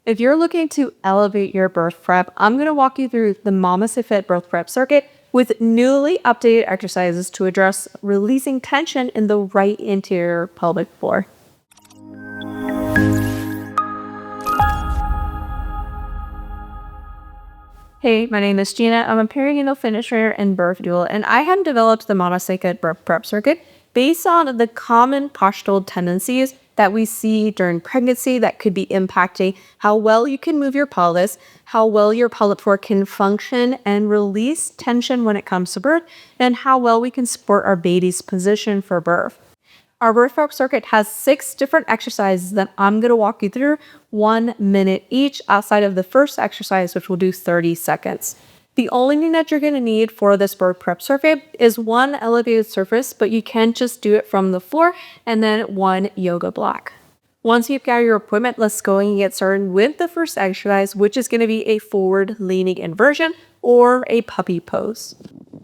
If you're looking to elevate your birth prep, I'm going to walk you through the MamasteFit birth prep circuit with newly updated exercises to address releasing tension in the right anterior pelvic floor. Hey, my name is Gina. I'm a perinatal fitness trainer and birth doula, and I have developed the MamasteFit birth prep circuit based on the common postural tendencies that we see during pregnancy that could be impacting how well you can move your pelvis, how well your pelvic floor can function and release tension when it comes to birth, and how well we can support our baby's position for birth. Our birth prep circuit has 6 different exercises that I'm going to walk you through 1 minute each outside of the first exercise, which will do 30 seconds. The only thing that you're going to need for this birth prep circuit is 1 elevated surface, but you can just do it from the floor, and then 1 yoga block. Once you've got your equipment, let's go and get started with the first exercise, which is going to be a forward leaning inversion or a puppy pose.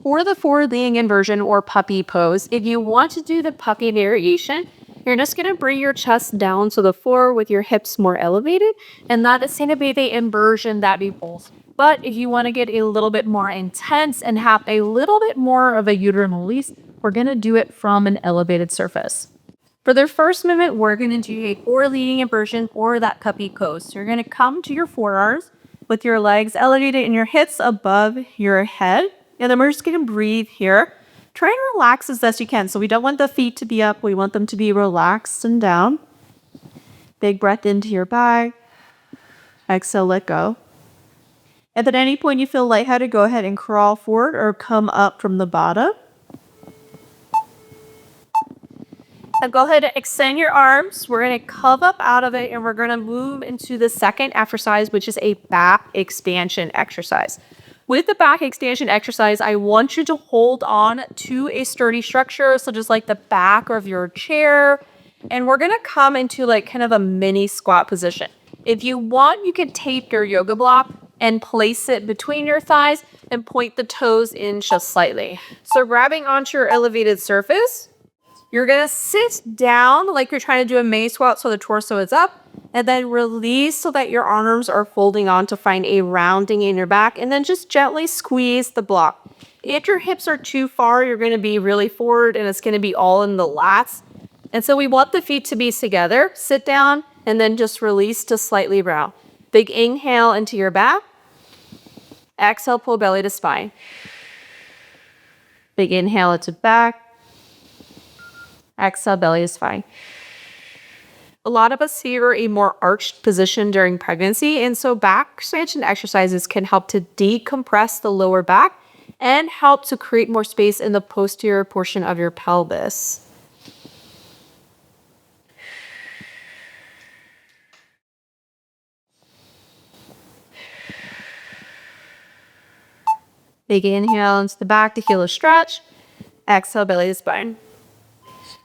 For the forward leaning inversion or puppy pose, if you want to do the puppy variation, you're just going to bring your chest down to the floor with your hips more elevated, and that is going to be the inversion that we pulse. But if you want to get a little bit more intense and have a little bit more of a uterine release, we're going to do it from an elevated surface. For the first movement, we're going to do a forward leaning inversion or that puppy pose. So you're going to come to your forearms with your legs elevated and your hips above your head. And then we're just going to breathe here. Try and relax as best you can. So we don't want the feet to be up. We want them to be relaxed and down. Big breath into your back. Exhale, let go. If at any point you feel lightheaded, go ahead and crawl forward or come up from the bottom. Now go ahead and extend your arms. We're going to come up out of it and we're going to move into the second exercise, which is a back expansion exercise. With the back expansion exercise, I want you to hold on to a sturdy structure, so just like the back of your chair. And we're going to come into like kind of a mini squat position. If you want, you can tape your yoga block and place it between your thighs and point the toes in just slightly. So grabbing onto your elevated surface, you're going to sit down like you're trying to do a mini squat so the torso is up, and then release so that your arms are folding on to find a rounding in your back, and then just gently squeeze the block. If your hips are too far, you're going to be really forward and it's going to be all in the lats. And so we want the feet to be together. Sit down and then just release to slightly round. Big inhale into your back. Exhale, pull belly to spine. Big inhale into back. Exhale, belly to spine. A lot of us favor a more arched position during pregnancy, and so back expansion exercises can help to decompress the lower back and help to create more space in the posterior portion of your pelvis. Big inhale into the back to feel a stretch. Exhale, belly to spine.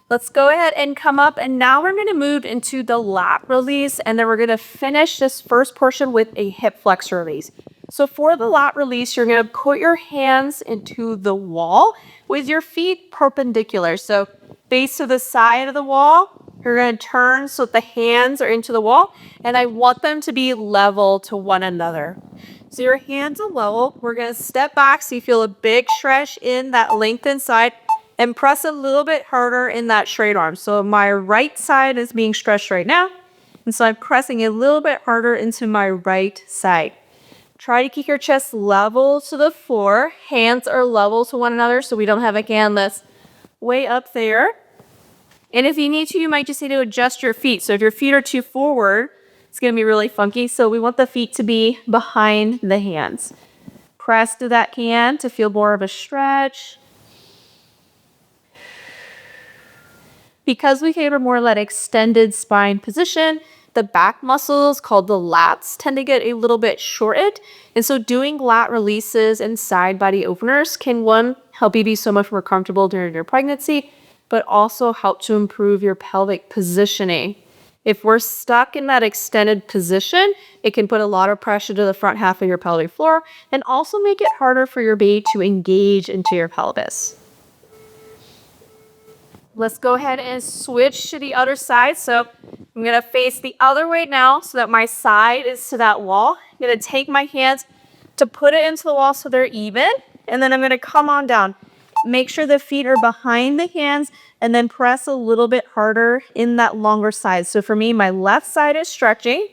Let's go ahead and come up, and now we're going to move into the lat release, and then we're going to finish this first portion with a hip flexor release. So for the lat release, you're going to put your hands into the wall with your feet perpendicular. So face to the side of the wall, you're going to turn so that the hands are into the wall, and I want them to be level to one another. So your hands are level. We're going to step back so you feel a big stretch in that lengthened side, and press a little bit harder in that straight arm. So my right side is being stretched right now, and so I'm pressing a little bit harder into my right side. Try to keep your chest level to the floor. Hands are level to one another so we don't have a hand that's way up there. And if you need to, you might just need to adjust your feet. So if your feet are too forward, it's going to be really funky. So we want the feet to be behind the hands. Press to that hand to feel more of a stretch. Because we favor more that extended spine position, the back muscles called the lats tend to get a little bit shortened. And so doing lat releases and side body openers can, one, help you be so much more comfortable during your pregnancy, but also help to improve your pelvic positioning. If we're stuck in that extended position, it can put a lot of pressure to the front half of your pelvic floor and also make it harder for your baby to engage into your pelvis. Let's go ahead and switch to the other side. So I'm gonna face the other way now so that my side is to that wall. I'm gonna take my hands to put it into the wall so they're even, and then I'm gonna come on down. Make sure the feet are behind the hands and then press a little bit harder in that longer side. So for me, my left side is stretching.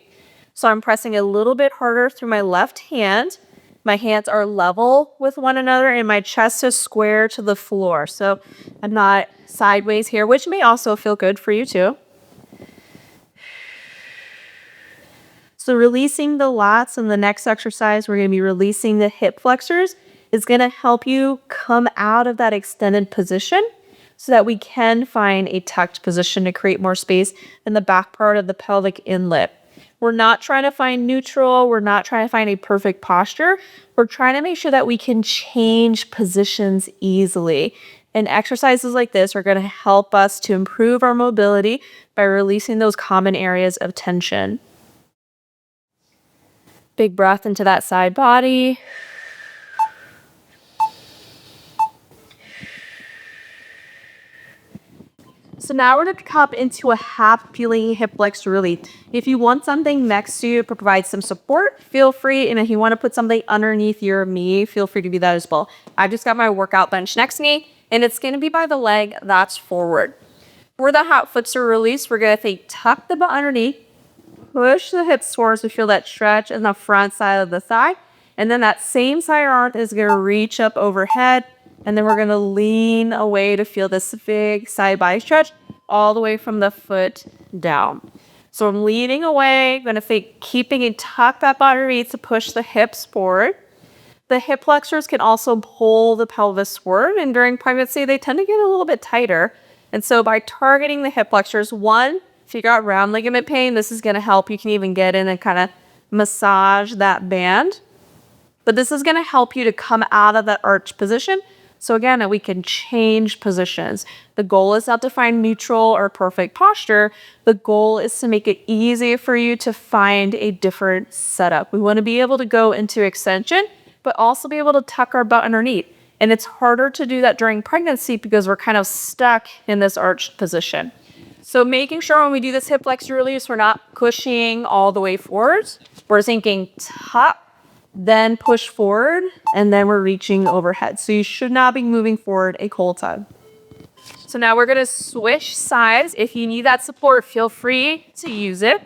So I'm pressing a little bit harder through my left hand. My hands are level with one another and my chest is square to the floor. So I'm not sideways here, which may also feel good for you too. So releasing the lats in the next exercise, we're going to be releasing the hip flexors. Is going to help you come out of that extended position so that we can find a tucked position to create more space in the back part of the pelvic inlet. We're not trying to find neutral. We're not trying to find a perfect posture. We're trying to make sure that we can change positions easily. And exercises like this are going to help us to improve our mobility by releasing those common areas of tension. Big breath into that side body. So now we're going to come into a half peeling hip flexor release. If you want something next to you to provide some support, feel free. And if you want to put something underneath your knee, feel free to do that as well. I just got my workout bench next to me, and it's going to be by the leg that's forward. For the half flexor release, we're going to tuck the butt underneath, push the hips towards, we feel that stretch in the front side of the thigh. And then that same side arm is going to reach up overhead. And then we're going to lean away to feel this big side body stretch all the way from the foot down. So I'm leaning away, going to keeping it tucked that butt underneath to push the hips forward. The hip flexors can also pull the pelvis forward. And during pregnancy, they tend to get a little bit tighter. And so by targeting the hip flexors, one, if you got round ligament pain, this is going to help. You can even get in and kind of massage that band. But this is going to help you to come out of that arch position. So again, we can change positions. The goal is not to find neutral or perfect posture. The goal is to make it easy for you to find a different setup. We want to be able to go into extension, but also be able to tuck our butt underneath. And it's harder to do that during pregnancy because we're kind of stuck in this arched position. So making sure when we do this hip flexor release, we're not pushing all the way forwards. We're thinking tuck, then push forward, and then we're reaching overhead. So you should not be moving forward a whole ton. So now we're going to switch sides. If you need that support, feel free to use it.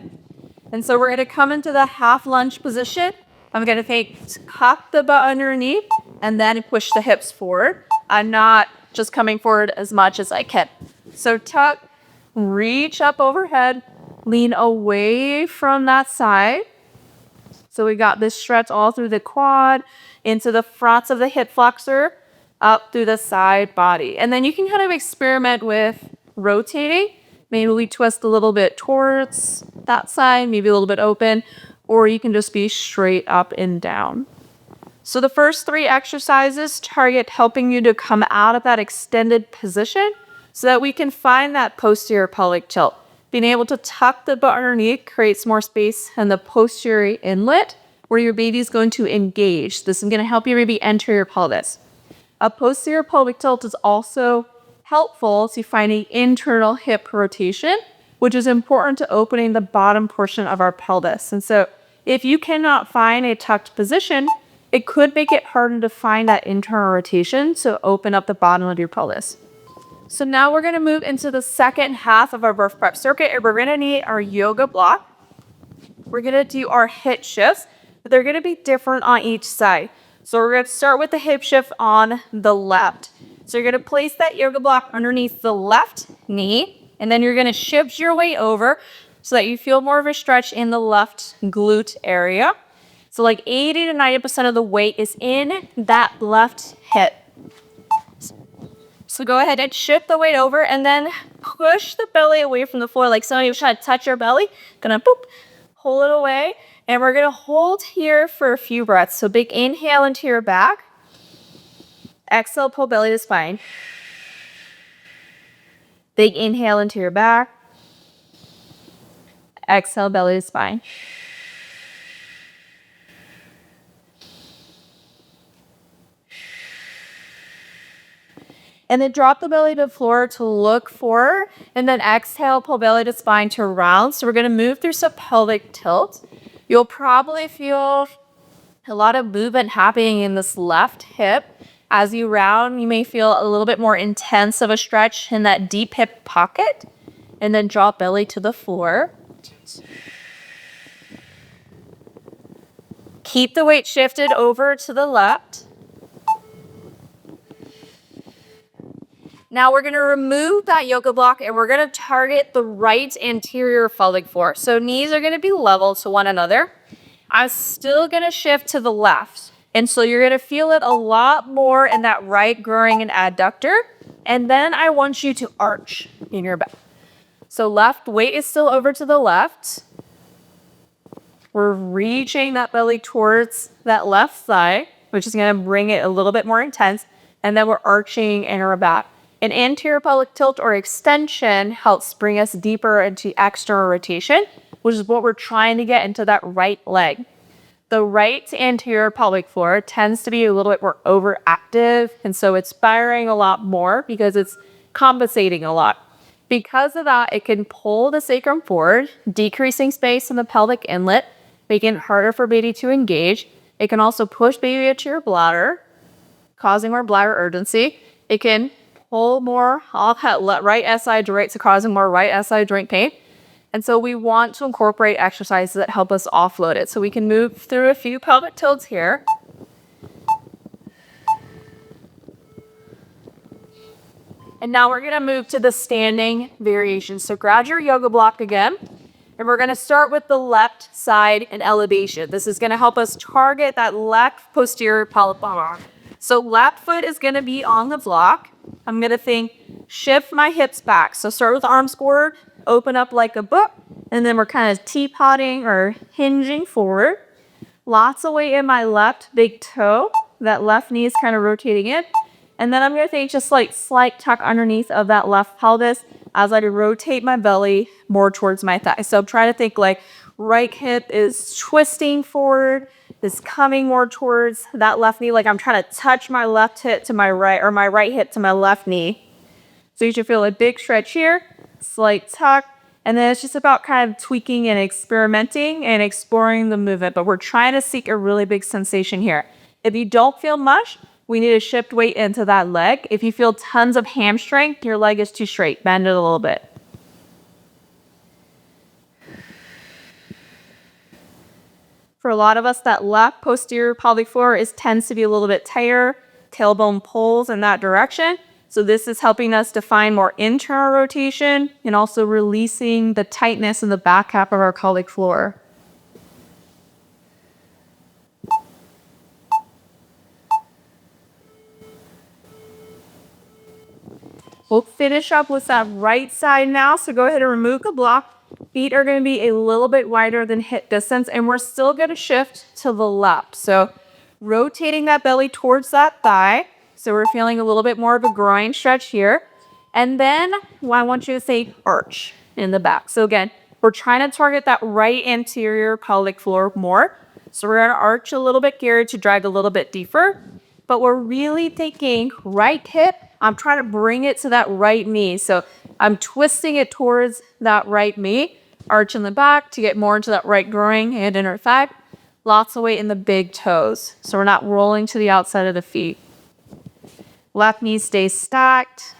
And so we're going to come into the half lunge position. I'm going to tuck the butt underneath and then push the hips forward. I'm not just coming forward as much as I can. So tuck, reach up overhead, lean away from that side. So we got this stretch all through the quad, into the fronts of the hip flexor, up through the side body. And then you can kind of experiment with rotating. Maybe we twist a little bit towards that side, maybe a little bit open, or you can just be straight up and down. So the first three exercises target helping you to come out of that extended position so that we can find that posterior pelvic tilt. Being able to tuck the butt underneath creates more space in the posterior inlet where your baby is going to engage. This is going to help your baby enter your pelvis. A posterior pelvic tilt is also helpful to finding internal hip rotation, which is important to opening the bottom portion of our pelvis. And so if you cannot find a tucked position, it could make it harder to find that internal rotation to open up the bottom of your pelvis. So now we're going to move into the second half of our birth prep circuit, and we're going to need our yoga block. We're going to do our hip shifts, but they're going to be different on each side. So we're going to start with the hip shift on the left. So you're going to place that yoga block underneath the left knee, and then you're going to shift your weight over so that you feel more of a stretch in the left glute area. So like 80 to 90% of the weight is in that left hip. So go ahead and shift the weight over and then push the belly away from the floor. Like some of you trying to touch your belly. Gonna boop, pull it away. And we're gonna hold here for a few breaths. So big inhale into your back. Exhale, pull belly to spine. Big inhale into your back. Exhale, belly to spine. And then drop the belly to the floor to look forward. And then exhale, pull belly to spine to round. So we're going to move through some pelvic tilt. You'll probably feel a lot of movement happening in this left hip. As you round, you may feel a little bit more intense of a stretch in that deep hip pocket. And then drop belly to the floor. Keep the weight shifted over to the left. Now we're going to remove that yoga block and we're going to target the right anterior pelvic floor. So knees are going to be level to one another. I'm still going to shift to the left. And so you're going to feel it a lot more in that right groin and adductor. And then I want you to arch in your back. So left weight is still over to the left. We're reaching that belly towards that left side, which is going to bring it a little bit more intense. And then we're arching in our back. An anterior pelvic tilt or extension helps bring us deeper into external rotation, which is what we're trying to get into that right leg. The right anterior pelvic floor tends to be a little bit more overactive, and so it's firing a lot more because it's compensating a lot. Because of that, it can pull the sacrum forward, decreasing space in the pelvic inlet, making it harder for baby to engage. It can also push baby into your bladder, causing more bladder urgency. It can pull more off that right SI joint, so causing more right SI joint pain. And so we want to incorporate exercises that help us offload it. So we can move through a few pelvic tilts here. And now we're going to move to the standing variation. So grab your yoga block again. And we're going to start with the left side in elevation. This is going to help us target that left posterior pelvic floor. So left foot is going to be on the block. I'm going to shift my hips back. So start with arms forward, open up like a book, and then we're kind of teapotting or hinging forward. Lots of weight in my left big toe. That left knee is kind of rotating in. And then I'm going to think just like slight tuck underneath of that left pelvis as I rotate my belly more towards my thigh. So I'm trying to think like right hip is twisting forward, is coming more towards that left knee. Like I'm trying to touch my left hip to my right or my right hip to my left knee. So you should feel a big stretch here, slight tuck. And then it's just about kind of tweaking and experimenting and exploring the movement. But we're trying to seek a really big sensation here. If you don't feel much, we need to shift weight into that leg. If you feel tons of hamstring, your leg is too straight. Bend it a little bit. For a lot of us, that left posterior pelvic floor tends to be a little bit tighter. Tailbone pulls in that direction. So this is helping us to find more internal rotation and also releasing the tightness in the back half of our pelvic floor. We'll finish up with that right side now. So go ahead and remove the block. Feet are going to be a little bit wider than hip distance, and we're still going to shift to the left. So rotating that belly towards that thigh. So we're feeling a little bit more of a groin stretch here. And then I want you to say arch in the back. So again, we're trying to target that right anterior pelvic floor more. So we're going to arch a little bit here to drag a little bit deeper. But we're really thinking right hip. I'm trying to bring it to that right knee. So I'm twisting it towards that right knee. Arch in the back to get more into that right groin and inner thigh. Lots of weight in the big toes. So we're not rolling to the outside of the feet. Left knee stays stacked.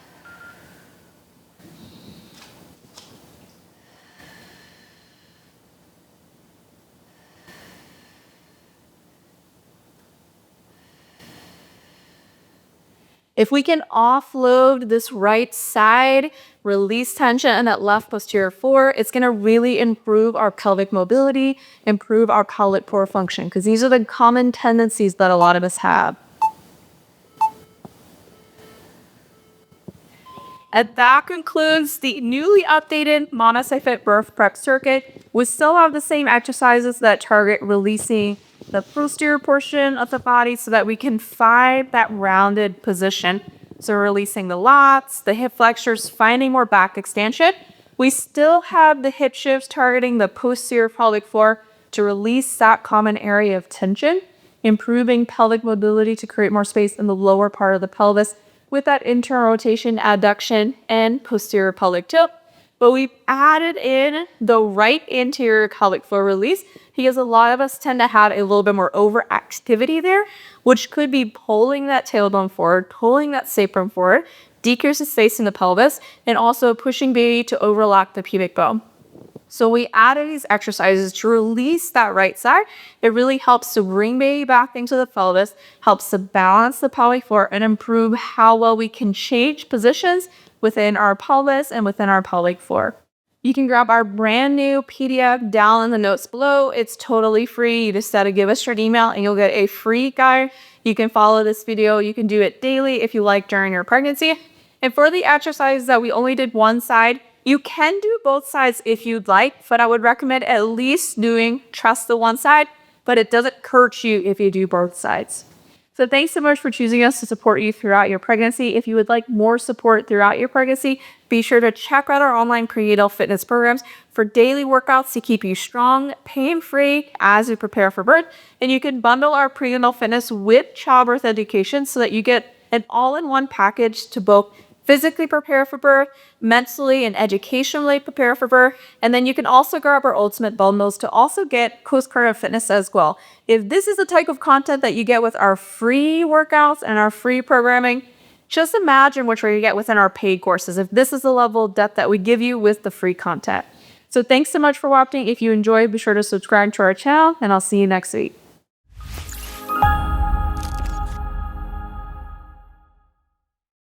If we can offload this right side, release tension in that left posterior floor, it's going to really improve our pelvic mobility, improve our pelvic core function, because these are the common tendencies that a lot of us have. And that concludes the newly updated MamasteFit birth prep circuit. We still have the same exercises that target releasing the posterior portion of the body so that we can find that rounded position. So releasing the lats, the hip flexors, finding more back extension. We still have the hip shifts targeting the posterior pelvic floor to release that common area of tension, improving pelvic mobility to create more space in the lower part of the pelvis, with that internal rotation, adduction, and posterior pelvic tilt. But we've added in the right anterior pelvic floor release because a lot of us tend to have a little bit more overactivity there, which could be pulling that tailbone forward, pulling that sacrum forward, decreases space in the pelvis, and also pushing baby to overlap the pubic bone. So we added these exercises to release that right side. It really helps to bring baby back into the pelvis, helps to balance the pelvic floor, and improve how well we can change positions within our pelvis and within our pelvic floor. You can grab our brand new PDF down in the notes below. It's totally free. You just gotta give us your email and you'll get a free guide. You can follow this video. You can do it daily if you like during your pregnancy. And for the exercises that we only did one side, you can do both sides if you'd like, but I would recommend at least trust the one side, but it doesn't hurt you if you do both sides. So thanks so much for choosing us to support you throughout your pregnancy. If you would like more support throughout your pregnancy, be sure to check out our online prenatal fitness programs for daily workouts to keep you strong, pain-free as you prepare for birth. And you can bundle our prenatal fitness with childbirth education so that you get an all-in-one package to both physically prepare for birth, mentally and educationally prepare for birth, and then you can also grab our ultimate bundles to also get postpartum fitness as well. If this is the type of content that you get with our free workouts and our free programming, just imagine which way you get within our paid courses if this is the level of depth that we give you with the free content. So thanks so much for watching. If you enjoyed, be sure to subscribe to our channel, and I'll see you next week.